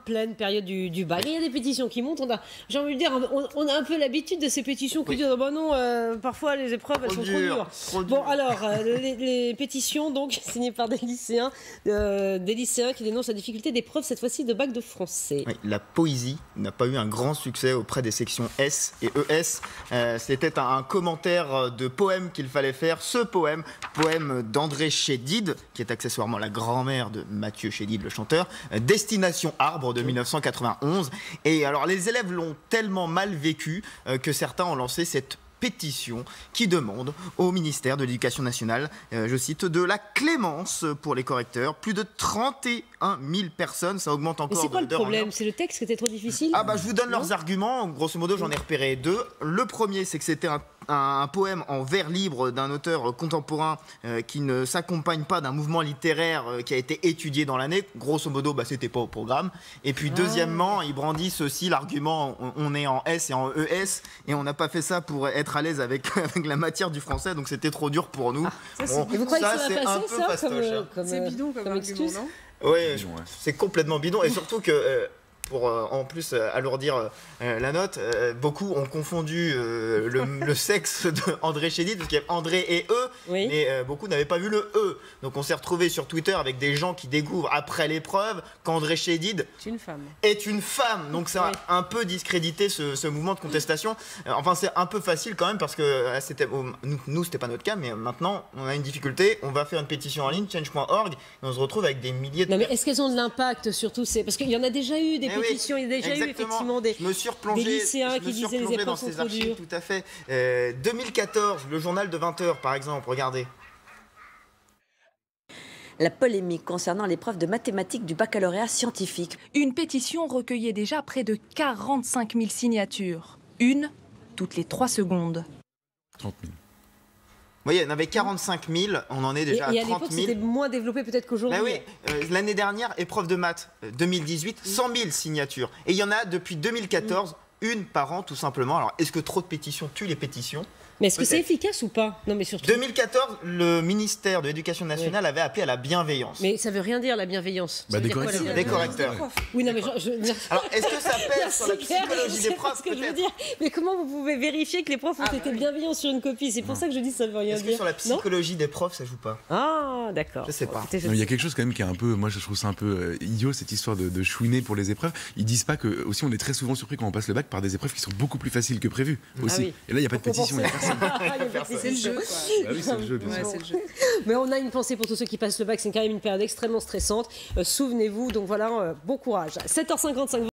pleine période du bac. Il y a des pétitions qui montent. J'ai envie de dire, on a un peu l'habitude de ces pétitions qui disent oh ben non, parfois les épreuves elles sont trop dures. Bon alors, les pétitions donc signées par des lycéens qui dénoncent la difficulté d'épreuves cette fois-ci de bac de français. Oui, la poésie n'a pas eu un grand succès auprès des sections S et ES. C'était un commentaire de poème qu'il fallait faire. Ce poème d'André Chédid, qui est accessoirement la grand-mère de Mathieu Chédid, le chanteur, Destination Arbre de 1991. Et alors les élèves l'ont tellement mal vécu que certains ont lancé cette pétition qui demande au ministère de l'Éducation nationale, je cite, de la clémence pour les correcteurs. Plus de 31 000 personnes, ça augmente encore. Mais c'est quoi le problème? C'est le texte qui était trop difficile? Ah bah je vous donne leurs arguments, grosso modo j'en ai repéré deux. Le premier, c'est que c'était un poème en vers libre d'un auteur contemporain qui ne s'accompagne pas d'un mouvement littéraire qui a été étudié dans l'année. Grosso modo, bah, c'était pas au programme. Et puis deuxièmement, ils brandissent aussi l'argument on est en S et en ES et on n'a pas fait ça pour être à l'aise avec la matière du français, donc c'était trop dur pour nous. Et vous croyez que ça va un passer peu fastoche. c'est bidon comme excuse, non? Oui, c'est complètement bidon. Et surtout que pour en plus alourdir la note, beaucoup ont confondu le sexe d'André Chédid, parce qu'il y a André et E, mais beaucoup n'avaient pas vu le E. Donc on s'est retrouvé sur Twitter avec des gens qui découvrent après l'épreuve qu'André Chédid est une femme. Donc ça a un peu discrédité ce mouvement de contestation. Enfin c'est un peu facile quand même, parce que nous c'était pas notre cas, mais maintenant on a une difficulté. On va faire une pétition en ligne, change.org, et on se retrouve avec des milliers de... Non mais est-ce qu'elles ont de l'impact surtout? Parce qu'il y en a déjà eu des pétitions, il y a déjà eu effectivement des lycéens qui disaient les épreuves sont trop dures. Tout à fait. 2014, le journal de 20h par exemple, regardez. La polémique concernant l'épreuve de mathématiques du baccalauréat scientifique. Une pétition recueillait déjà près de 45 000 signatures. Une toutes les 3 secondes. 30 000. Vous voyez, il y en avait 45 000, on en est déjà à 30 000. Et à l'époque, c'était moins développé peut-être qu'aujourd'hui. Ben oui, l'année dernière, épreuve de maths, 2018, 100 000 signatures. Et il y en a depuis 2014, une par an tout simplement. Alors, est-ce que trop de pétitions tuent les pétitions? Mais est-ce que c'est efficace ou pas? Non, mais surtout... 2014, le ministère de l'Éducation nationale avait appelé à la bienveillance. Mais ça veut rien dire, la bienveillance. Bah, des correcteurs. Oui, non, mais alors, est-ce que ça pèse sur la psychologie des profs? C'est ce que je veux dire. Mais comment vous pouvez vérifier que les profs ont été bienveillants sur une copie? C'est pour ça que je dis que ça ne veut rien dire. Est-ce que sur la psychologie des profs, ça joue pas? Ah, d'accord. Je sais pas. Il y a quelque chose quand même qui est un peu... Moi, je trouve ça un peu idiot, cette histoire de chouiner pour les épreuves. Ils disent pas que... Aussi, on est très souvent surpris quand on passe le bac par des épreuves qui sont beaucoup plus faciles que prévu. Aussi. Et là, il n'y a pas de pétition, il n'y a personne. C'est le jeu, quoi. Bah oui, c'est le jeu, bien sûr. Mais on a une pensée pour tous ceux qui passent le bac. C'est quand même une période extrêmement stressante. Souvenez-vous, donc voilà, bon courage. 7h55.